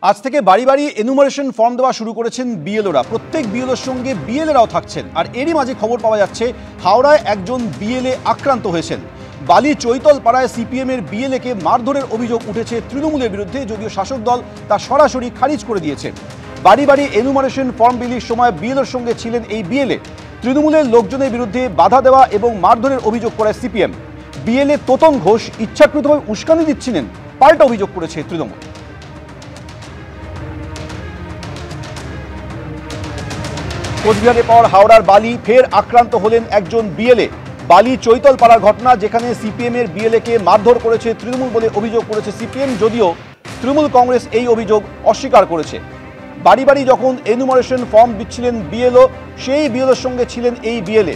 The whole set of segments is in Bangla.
আজ থেকে বাড়ি বাড়ি এনুমারেশন ফর্ম দেওয়া শুরু করেছেন বিএলওরা। প্রত্যেক বিএলওর সঙ্গে বিএলএরাও থাকছেন। আর এরই মাঝে খবর পাওয়া যাচ্ছে হাওড়ায় একজন বিএলএ আক্রান্ত হয়েছেন। বালি চৈতল পাড়ায় সিপিএমের বিএলএকে মারধরের অভিযোগ উঠেছে তৃণমূলের বিরুদ্ধে, যদিও শাসক দল তা সরাসরি খারিজ করে দিয়েছে। বাড়ি বাড়ি এনুমারেশন ফর্ম বিলির সময় বিএলওর সঙ্গে ছিলেন এই বিএলএ। তৃণমূলের লোকজনের বিরুদ্ধে বাধা দেওয়া এবং মারধরের অভিযোগ করে সিপিএম। বিএলএ তোতন ঘোষ ইচ্ছাকৃতভাবে উস্কানি দিচ্ছিলেন, পাল্টা অভিযোগ করেছে তৃণমূল। কোচবিহারের পর হাওড়ার বালি ফের আক্রান্ত হলেন একজন বিএলএ। বালি চৈতল পাড়ার ঘটনা, যেখানে সিপিএমের বিএলএকে মারধর করেছে তৃণমূল বলে অভিযোগ করেছে সিপিএম, যদিও তৃণমূল কংগ্রেস এই অভিযোগ অস্বীকার করেছে। বাড়ি বাড়ি যখন এনুমারেশন ফর্ম দিচ্ছিলেন বিএলও, সেই বিএলওর সঙ্গে ছিলেন এই বিএলএ।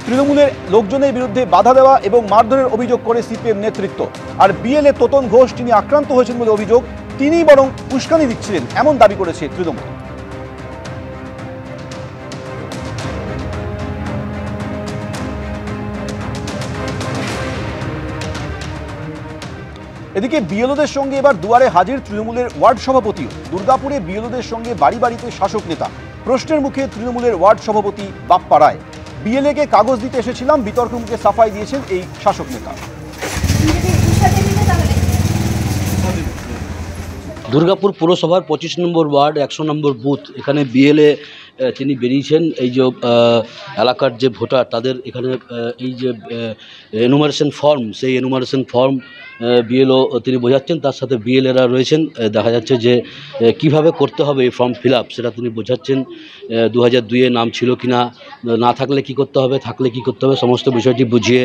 তৃণমূলের লোকজনের বিরুদ্ধে বাধা দেওয়া এবং মারধরের অভিযোগ করে সিপিএম নেতৃত্ব। আর বিএলএ তোতন ঘোষ, তিনি আক্রান্ত হয়েছেন বলে অভিযোগ, তিনি বরং উস্কানি দিচ্ছিলেন, এমন দাবি করেছে তৃণমূল। এদিকে বিএলওদের সঙ্গে এবার দুয়ারে হাজির তৃণমূলের ওয়ার্ড সভাপতিও। দুর্গাপুরে বিএলওদের সঙ্গে বাড়ি বাড়িতে শাসক নেতা। প্রশ্নের মুখে তৃণমূলের ওয়ার্ড সভাপতি বাপ্পা রায়। বিএলএকে কাগজ দিতে এসেছিলাম, বিতর্ক মুখে সাফাই দিয়েছেন এই শাসক নেতা। দুর্গাপুর পুরসভার 25 নম্বর ওয়ার্ড 100 নম্বর বুথ, এখানে বিএলএ তিনি বেরিয়েছেন। এই যে এলাকার যে ভোটার, তাদের এখানে এই যে এনুমারেশন ফর্ম, সেই এনুমারেশন ফর্ম বিএলও তিনি বোঝাচ্ছেন, তার সাথে বিএলএরা রয়েছেন। দেখা যাচ্ছে যে কিভাবে করতে হবে এই ফর্ম ফিল আপ, সেটা তিনি বোঝাচ্ছেন। 2002-এ নাম ছিল কিনা, না থাকলে কি করতে হবে, থাকলে কি করতে হবে, সমস্ত বিষয়টি বুঝিয়ে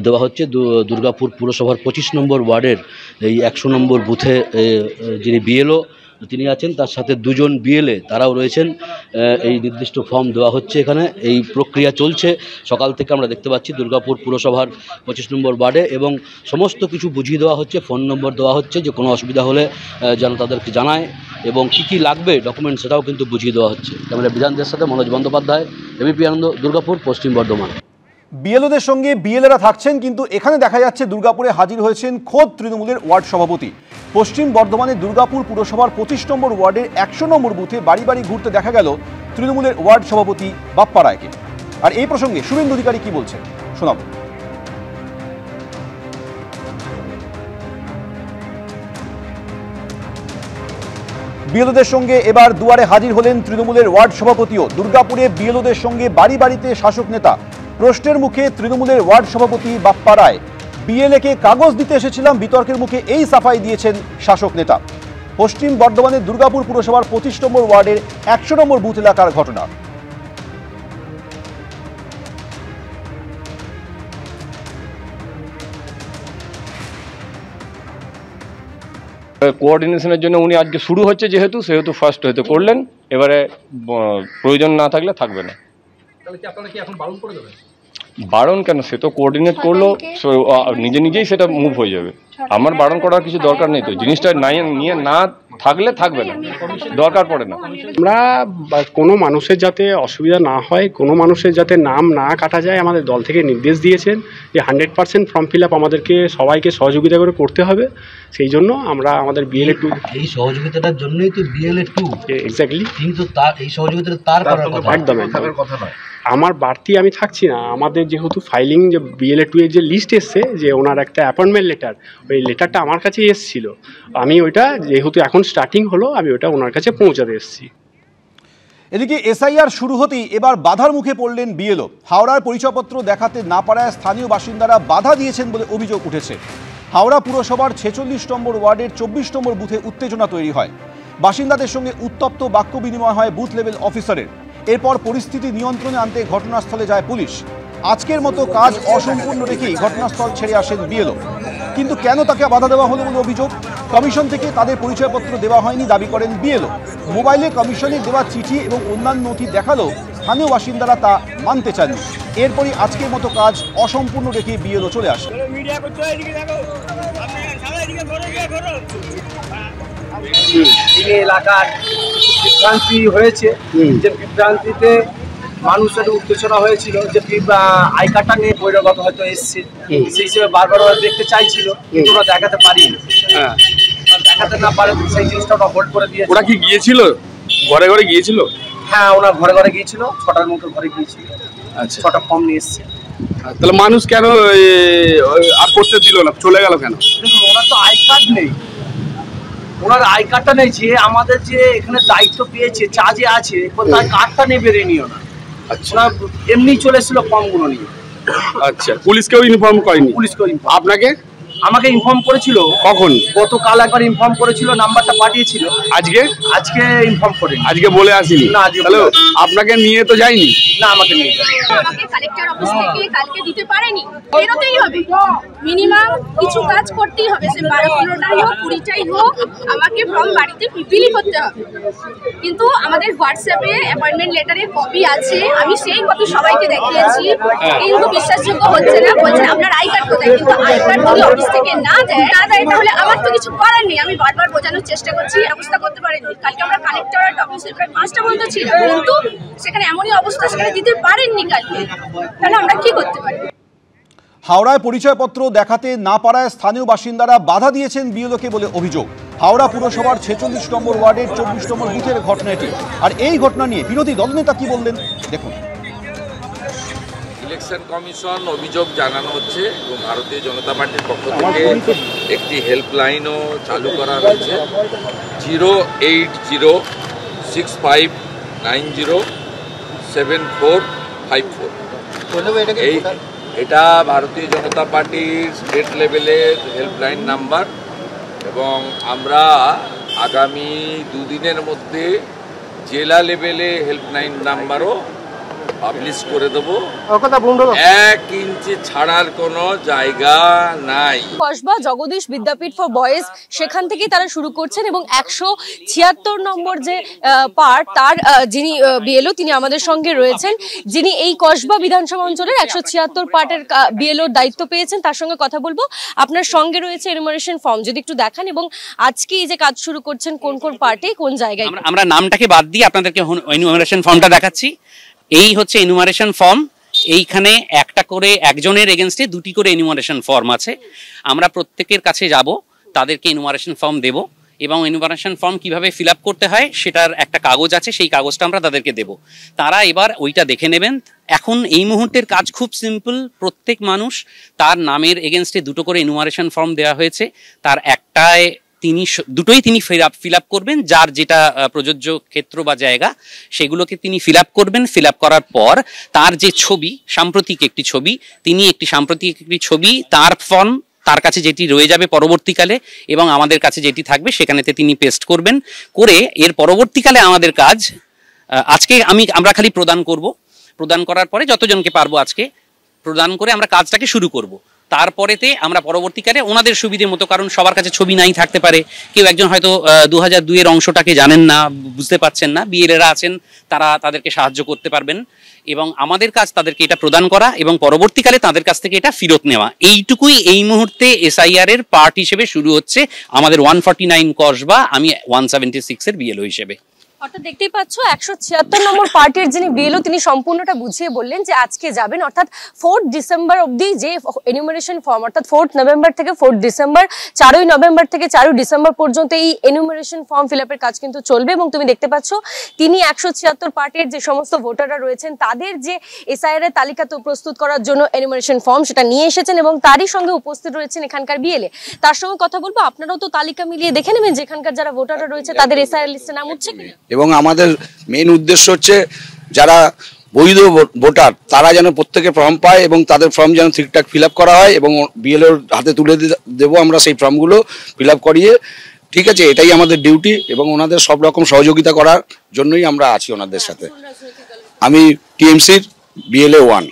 দেওয়া হচ্ছে। দুর্গাপুর পুরসভার 25 নম্বর ওয়ার্ডের এই 100 নম্বর বুথে যিনি বিএলও তিনি আছেন, তার সাথে দুজন বিএলএ তারাও রয়েছেন। এই নির্দিষ্ট ফর্ম দেওয়া হচ্ছে, এখানে এই প্রক্রিয়া চলছে সকাল থেকে। আমরা দেখতে পাচ্ছি দুর্গাপুর পুরসভার 25 নম্বর ওয়ার্ডে, এবং সমস্ত কিছু বুঝিয়ে দেওয়া হচ্ছে, ফোন নম্বর দেওয়া হচ্ছে, যে কোনো অসুবিধা হলে যেন তাদেরকে জানায়, এবং কি কি লাগবে ডকুমেন্ট সেটাও কিন্তু বুঝিয়ে দেওয়া হচ্ছে। ক্যামেরা বিধানদের সাথে মনোজ বন্দ্যোপাধ্যায়, এবিপি আনন্দ, দুর্গাপুর, পশ্চিম বর্ধমান। বিএলওদের সঙ্গে বিএলএরা থাকছেন, কিন্তু এখানে দেখা যাচ্ছে দুর্গাপুরে হাজির হয়েছেন খোদ তৃণমূলের ওয়ার্ড সভাপতি। পশ্চিম বর্ধমানের দুর্গাপুর পুরসভার 25 নম্বর ওয়ার্ডের 100 নম্বর বুথে বাড়ি বাড়ি ঘুরতে দেখা গেল তৃণমূলের ওয়ার্ড সভাপতি বাপ্পা রায়কে। আর এই প্রসঙ্গে শুভেন্দু অধিকারী কি বলছেন শোনাব। বিএলওদের সঙ্গে এবার দুয়ারে হাজির হলেন তৃণমূলের ওয়ার্ড সভাপতিও। দুর্গাপুরে বিএলওদের সঙ্গে বাড়ি বাড়িতে শাসক নেতা। প্রশ্নের মুখে তৃণমূলের ওয়ার্ড সভাপতি বাপ্পা রায়। বিএলএকে কাগজ দিতে এসেছিলাম, বিতর্কের মুখে এই সাফাই দিয়েছেন শাসক নেতা। পশ্চিম বর্ধমানের দুর্গাপুর পুরসভার 25 নম্বর ওয়ার্ডের 100 নম্বর বুথ এলাকার ঘটনা। কোঅর্ডিনেশনের জন্য উনি আজকে শুরু হচ্ছে, সেহেতু ফার্স্ট হয়তো করলেন, এবারে প্রয়োজন না থাকলে থাকবে না। তাহলে কি আপনারা কি এখন বারণ করে দেবেন? বারণ কেন, সে তো কোঅর্ডিনেট করলো, নিজে নিজেই সেটা মুভ হয়ে যাবে। আমার বারণ করার কিছু দরকার নেই। তো জিনিসটা নিয়ে না থাকলে থাকবে না, দরকার পড়ে না। আমরা কোনো মানুষের যাতে অসুবিধা না হয়, কোনো মানুষের যাতে নাম না কাটা যায়, আমাদের দল থেকে নির্দেশ দিয়েছেন যে 100% ফর্ম ফিল আপ আমাদেরকে সবাইকে সহযোগিতা করে করতে হবে। সেই জন্য আমরা আমাদের বিএলএ 2, এই সহযোগিতার জন্যই তো বিএলএ 2 এক্স্যাক্টলি, কিন্তু তার এই সহযোগিতাটা তার করার কথা, একদম কথা নয়। আমার বাড়তি আমি থাকছি না। আমাদের যেহেতু ফাইলিং যে বিএলএ 2 এর যে লিস্ট এসছে, যে ওনার একটা অ্যাপয়েন্টমেন্ট লেটার, ওই লেটারটা আমার কাছে এসেছিল। আমি ওইটা যেহেতু এখন স্টার্টিং হলো, আমি ওটা ওনার কাছে পৌঁছাতে এসেছি। এদিকে এসআইআর শুরু হতেই এবার বাধার মুখে পড়লেন বিএলও। হাওড়ার পরিচয়পত্র দেখাতে না পারায় স্থানীয় বাসিন্দারা বাধা দিয়েছেন বলে অভিযোগ উঠেছে। হাওড়া পুরসভার 46 নম্বর ওয়ার্ডের 24 নম্বর বুথে উত্তেজনা তৈরি হয়। বাসিন্দাদের সঙ্গে উত্তপ্ত বাক্য বিনিময় হয় বুথ লেভেল অফিসারের। এরপর পরিস্থিতি নিয়ন্ত্রণে আনতে ঘটনাস্থলে যায় পুলিশ। আজকের মতো কাজ অসম্পূর্ণ রেখেই ঘটনাস্থল ছেড়ে আসেন বিএলও। কিন্তু কেন তাকে বাধা দেওয়া হলো বলে অভিযোগ। কমিশন থেকে তাদের পরিচয়পত্র দেওয়া হয়নি দাবি করেন বিএলও। মোবাইলে কমিশনের দেওয়া চিঠি এবং অন্যান্য নথি দেখালেও স্থানীয় বাসিন্দারা তা মানতে চাননি। এরপরই আজকের মতো কাজ অসম্পূর্ণ রেখে বিএলও চলে আসে। এলাকার বিভ্রান্তি হয়েছে, যে বিভ্রান্তিতে মানুষের উত্তেজনা হয়েছিল, যে আই কার্ডটা নিয়ে বহিরাগত হয়তো এসছে, সেই হিসেবে বারবার দেখতে চাইছিল, কিন্তু ওরা দেখাতে পারিনি। দেখাতে না পারে সেই জিনিসটা ওরা হোল্ড করে দিয়েছে। ওরা কি গিয়েছিল ঘরে ঘরে গিয়েছিল? হ্যাঁ, ওরা ঘরে ঘরে গিয়েছিল, 6টার মতো ঘরে গিয়েছিল। আচ্ছা, 6টা ফর্ম নিয়ে এসছে। তাহলে মানুষ কেন আর করতে দিল না, চলে গেল কেন? দেখুন, ওনার তো আই কার্ড নেই, ওনার আই কার্ডটা নেই। যে আমাদের যে এখানে দায়িত্ব পেয়েছে, চার্জে আছে, তার কার্ডটা নিয়ে বেরিয়ে নিও না। আচ্ছা, ওরা এমনি চলে এসেছিল ফর্মগুলো নিয়ে। আচ্ছা, পুলিশকেও ইনফর্ম করেনি? পুলিশকেও আপনাকে? আমাকে ইনফর্ম করেছিল। কখন? গতকাল একবার ইনফর্ম করেছিল, নাম্বারটা পাঠিয়েছিল। আজকে ইনফর্ম করেনি। আজকে বলে আসিনি? না, আজকে তাহলে আপনাকে নিয়ে তো যায়নি? না, আমাকে নিয়ে যায়নি। আমাকে কালেক্টর অফিস থেকে কালকে দিতে পারেনি, বেরোতেই হবে, মিনিমাম কিছু কাজ করতেই হবে, সে 12-15টাই হোক 20টাই হোক, আমাকে ফর্ম বাড়িতে বিলি করতে হবে। কিন্তু আমাদের হোয়াটসঅ্যাপে অ্যাপয়েন্টমেন্ট লেটারের কপি আছে, আমি সেই কপি সবাইকে দেখিয়েছি, কিন্তু বিশ্বাসযোগ্য হচ্ছে না। বলছে আপনার আই কার্ড কোথায়, কিন্তু আই কার্ড যদি অফিস থেকে না দেয় তাহলে আমার তো কিছু করার নেই। আমি বারবার বোঝানোর চেষ্টা করছি, ব্যবস্থা করতে পারেনি। কালকে আমরা কালেক্টরেট অফিসে প্রায় 5টা পর্যন্ত ছিলাম, কিন্তু সেখানে এমনই অবস্থা, সেখানে দিতে পারেননি কালকে। তাহলে আমরা কি করতে পারি? হাওড়ায় পরিচয়পত্র দেখাতে না পারায় স্থানীয় বাসিন্দারা বাধা দিয়েছেন বিএলওকে বলে অভিযোগ। হাওড়া পুরসভার 46 নম্বর ওয়ার্ডের 24 নম্বর বুথের ঘটনা এটি। আর এই ঘটনা নিয়ে বিরোধী দলনেতা কি বললেন দেখুন। ইলেকশন কমিশন অভিযোগ জানানো হচ্ছে এবং ভারতীয় জনতা পার্টির পক্ষ থেকে একটি হেল্পলাইনও চালু করা হয়েছে, 08060907454। এটা ভারতীয় জনতা পার্টির স্টেট লেভেলের হেল্পলাইন নাম্বার এবং আমরা আগামী দুদিনের মধ্যে জেলা লেভেলে হেল্পলাইন নাম্বারও পাবলিশ করে দেবো। 1 ইঞ্চি ছাড়ার কোনো জায়গা নাই। কসবা জগদীশ বিদ্যাপীঠ ফর বয়েজ, সেখান থেকে তারা শুরু করছেন এবং 176 নম্বর যে পার্ট, তার যিনি বিএলও তিনি আমাদের সঙ্গে রয়েছেন, যিনি এই কসবা বিধানসভা অঞ্চলের 176 পার্টের বিএলওর দায়িত্ব পেয়েছেন। তার সঙ্গে কথা বলবো। আপনার সঙ্গে রয়েছে এনুমারেশন ফর্ম, যদি একটু দেখান, এবং আজকে এই যে কাজ শুরু করছেন কোন কোন পার্টে কোন জায়গায়। আমরা নামটাকে বাদ দিয়ে আপনাদেরকে এনুমারেশন ফর্মটা দেখাচ্ছি। এই হচ্ছে এনুমারেশন ফর্ম। এইখানে একটা করে একজনের এগেনস্টে 2টি করে এনুমারেশন ফর্ম আছে। আমরা প্রত্যেকের কাছে যাব, তাদেরকে এনুমারেশন ফর্ম দেব এবং এনুমারেশন ফর্ম কিভাবে ফিল আপ করতে হয় সেটার একটা কাগজ আছে, সেই কাগজটা আমরা তাদেরকে দেব। তারা এবার ওইটা দেখে নেবেন। এখন এই মুহূর্তের কাজ খুব সিম্পল। প্রত্যেক মানুষ তার নামের এগেনস্টে 2টো করে এনুমারেশন ফর্ম দেওয়া হয়েছে, তার একটায় দুটোই তিনি ফিল আপ করবেন, যার যেটা প্রযোজ্য ক্ষেত্র বা জায়গা সেগুলোকে তিনি ফিল আপ করবেন। ফিল আপ করার পর তার যে ছবি, সাম্প্রতিক একটি ছবি, তিনি একটি সাম্প্রতিক একটি ছবি, তার ফর্ম তার কাছে যেটি রয়ে যাবে পরবর্তীকালে এবং আমাদের কাছে যেটি থাকবে সেখানেতে তিনি পেস্ট করবেন। করে এর পরবর্তীকালে আমাদের কাজ, আজকে আমরা খালি প্রদান করব। প্রদান করার পরে যতজনকে পারবো আজকে প্রদান করে আমরা কাজটাকে শুরু করব। তারপরেতে আমরা পরবর্তীকালে ওনাদের সুবিধে মতো, কারণ সবার কাছে ছবি নাই থাকতে পারে, কেউ একজন হয়তো 2002 এর অংশটাকে জানেন না, বুঝতে পারছেন না, বিএলএরা আছেন, তারা তাদেরকে সাহায্য করতে পারবেন এবং আমাদের কাজ তাদেরকে এটা প্রদান করা এবং পরবর্তীকালে তাদের কাছ থেকে এটা ফেরত নেওয়া। এইটুকুই এই মুহূর্তে এসআইআর এর পার্ট হিসেবে শুরু হচ্ছে আমাদের 149 কসবা, আমি 176 এর বিএলও হিসেবে। অর্থাৎ দেখতেই পাচ্ছ 176 নম্বর পার্টির যিনি বিএলও তিনি সম্পূর্ণটা বুঝিয়ে বললেন যে আজকে যাবেন, অর্থাৎ 4 ডিসেম্বর অবধি যে এনুমারেশন ফর্ম, অর্থাৎ 4 নভেম্বর থেকে 4 ডিসেম্বর, 4 নভেম্বর থেকে 4 ডিসেম্বর পর্যন্ত এই এনুমারেশন ফর্ম ফিল আপের কাজ কিন্তু চলবে। এবং তুমি দেখতে পাচ্ছ তিনি 176 পার্টির যে সমস্ত ভোটাররা রয়েছেন তাদের যে এসআইআর এর তালিকা তো প্রস্তুত করার জন্য এনুমারেশন ফর্ম সেটা নিয়ে এসেছেন এবং তারই সঙ্গে উপস্থিত রয়েছেন এখানকার বিএলএ। তার সঙ্গে কথা বলবো, আপনারাও তো তালিকা মিলিয়ে দেখে নেবেন যেখানকার যারা ভোটাররা রয়েছে তাদের এসআইআর লিস্টে নাম উঠছে কিনা। এবং আমাদের মেইন উদ্দেশ্য হচ্ছে যারা বৈধ ভোটার তারা যেন প্রত্যেকে ফর্ম পায় এবং তাদের ফর্ম যেন ঠিকঠাক ফিল আপ করা হয় এবং বিএলওর হাতে তুলে দেবো আমরা সেই ফর্মগুলো ফিল আপ করিয়ে। ঠিক আছে, এটাই আমাদের ডিউটি এবং ওনাদের সব রকম সহযোগিতা করার জন্যই আমরা আছি ওনাদের সাথে। আমি টিএমসির বিএলএ 1।